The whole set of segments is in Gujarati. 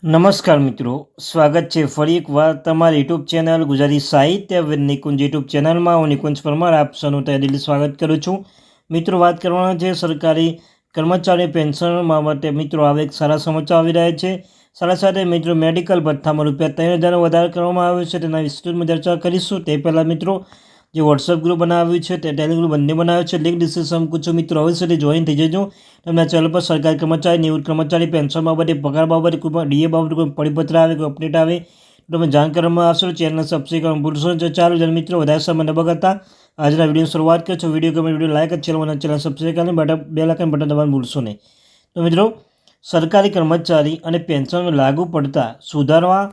નમસ્કાર મિત્રો, સ્વાગત છે ફરી એકવાર તમારી યુટ્યુબ ચેનલ ગુજરાતી સાહિત્ય વિદ નિકુંજ યુટ્યુબ ચેનલમાં. હું નિકુંજ પરમાર આપ સૌનું તહેદિલ સ્વાગત કરું છું. મિત્રો, વાત કરવાના છે સરકારી કર્મચારી પેન્શન બાબતે. મિત્રો, આવે એક સારા સમાચાર આવી રહ્યા છે. સાથે મિત્રો, મેડિકલ ભથ્થામાં ₹3,000 વધારો કરવામાં આવ્યો છે. તેના વિસ્તૃતમાં ચર્ચા કરીશું. તે પહેલાં મિત્રો, જે વોટ્સઅપ ગ્રુપ બનાવ્યું છે, તે ટેલિગ્રામ ગ્રુપ બંને બનાવ્યો છે. લિંક ડિસ્ક્રિપ્શન પૂછો મિત્રો, અવશ્યથી જોઈન થઈ જજો. તમને ચેનલ પર સરકારી કર્મચારી, નિવૃત્ત કર્મચારી પેન્શન બાબતે, પગાર બાબતે, કોઈ પણ ડીએ બાબતે કોઈ પરિપત્ર આવે, કોઈ અપડેટ આવે તો તમે જાણ કરવામાં આવશો. ચેનલ સબસ્ક્રાઈબ કરવાનું ભૂલશો નહીં. ચાલો જન મિત્રો, વધારે સમય ન બગાડતા આજના વિડીયોની શરૂઆત કરીશું. વિડીયો ગમે વિડીયો લાઈક ચેનલ સબસ્ક્રાઈબ કરીને બેલ આઇકન બટન દબાવવાનું ભૂલશો નહીં. તો મિત્રો, સરકારી કર્મચારી અને પેન્શન લાગુ પડતા સુધારવા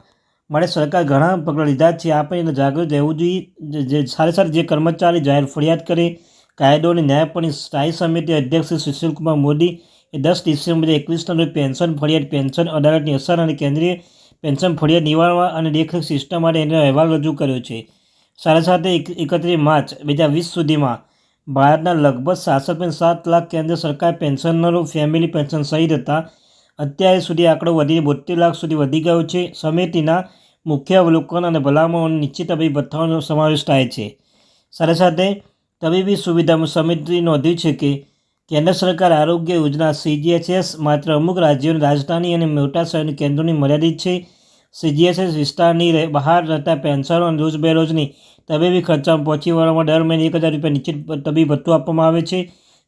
માટે સરકાર ઘણા પગલાં લીધા છે. આપણે જાગૃત રહેવું જોઈએ. સાથે જે કર્મચારી જાહેર ફરિયાદ કરે, કાયદો અને ન્યાયપણની સ્થાયી સમિતિ અધ્યક્ષ શ્રી સુશીલકુમાર મોદી એ 10 ડિસેમ્બર 2021ના રોજ પેન્શન ફરિયાદ, પેન્શન અદાલતની અસર અને કેન્દ્રીય પેન્શન ફરિયાદ નિવારવા અને દેખરેખ સિસ્ટમ માટે એનો અહેવાલ રજૂ કર્યો છે. સાથે 31 માર્ચ 2020 સુધીમાં ભારતના લગભગ 66.7 લાખ કેન્દ્ર સરકાર પેન્શનરો ફેમિલી પેન્શન સહિત હતા. અત્યાર સુધી આંકડો વધીને 72 લાખ સુધી વધી ગયો છે. સમિતિના મુખ્ય અવલોકન અને ભલામણો નિશ્ચિત તબીબી ભથ્થાનો સમાવેશ થાય છે. સાથે તબીબી સુવિધામાં સમિતિએ નોંધ્યું છે કે કેન્દ્ર સરકાર આરોગ્ય યોજના CGHS માત્ર અમુક રાજ્યોની રાજધાની અને મોટા શહેરની કેન્દ્રોની મર્યાદિત છે. CGHS વિસ્તારની બહાર રહેતા પેન્શનો અને રોજબેરોજની તબીબી ખર્ચામાં પહોંચી વળવા દર મહિને ₹1,000 નિશ્ચિત તબીબી ભથ્થું આપવામાં આવે છે.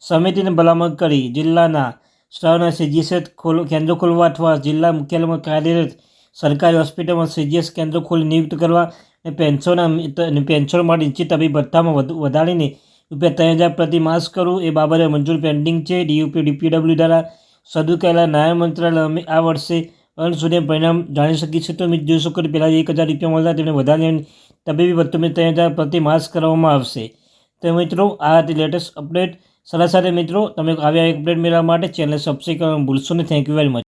સમિતિને ભલામણ કરી જિલ્લાના સ્તરના CGHS કેન્દ્રો ખોલવા અથવા જિલ્લા મુખ્યાલયમાં કાર્યરત સરકારી હોસ્પિટલમાં CGHS કેન્દ્રો ખોલી નિયુક્ત કરવા અને પેન્શનો માટે નિશ્ચિત તબીબી ભથ્થામાં વધારીને ₹3,000 પ્રતિ માસ કરવું એ બાબતે મંજૂરી પેન્ડિંગ છે. DPW દ્વારા શરૂ કરેલા ન્યાય મંત્રાલય આ વર્ષે અંત સુધી પરિણામ જાણી શકીશું. તો જોઈ શકો પહેલાં ₹1,000 મળતા તેમને વધારીને તબીબી ભથ્થું ₹3,000 પ્રતિ માસ કરવામાં આવશે. તો મિત્રો, આ હતી લેટેસ્ટ અપડેટ. સાથે મિત્રો, તમે આવ્યા અપડેટ મેળવવા માટે ચેનલ સબસ્ક્રાઈબ કરવાનું ભૂલશો નહીં. Thank you very much.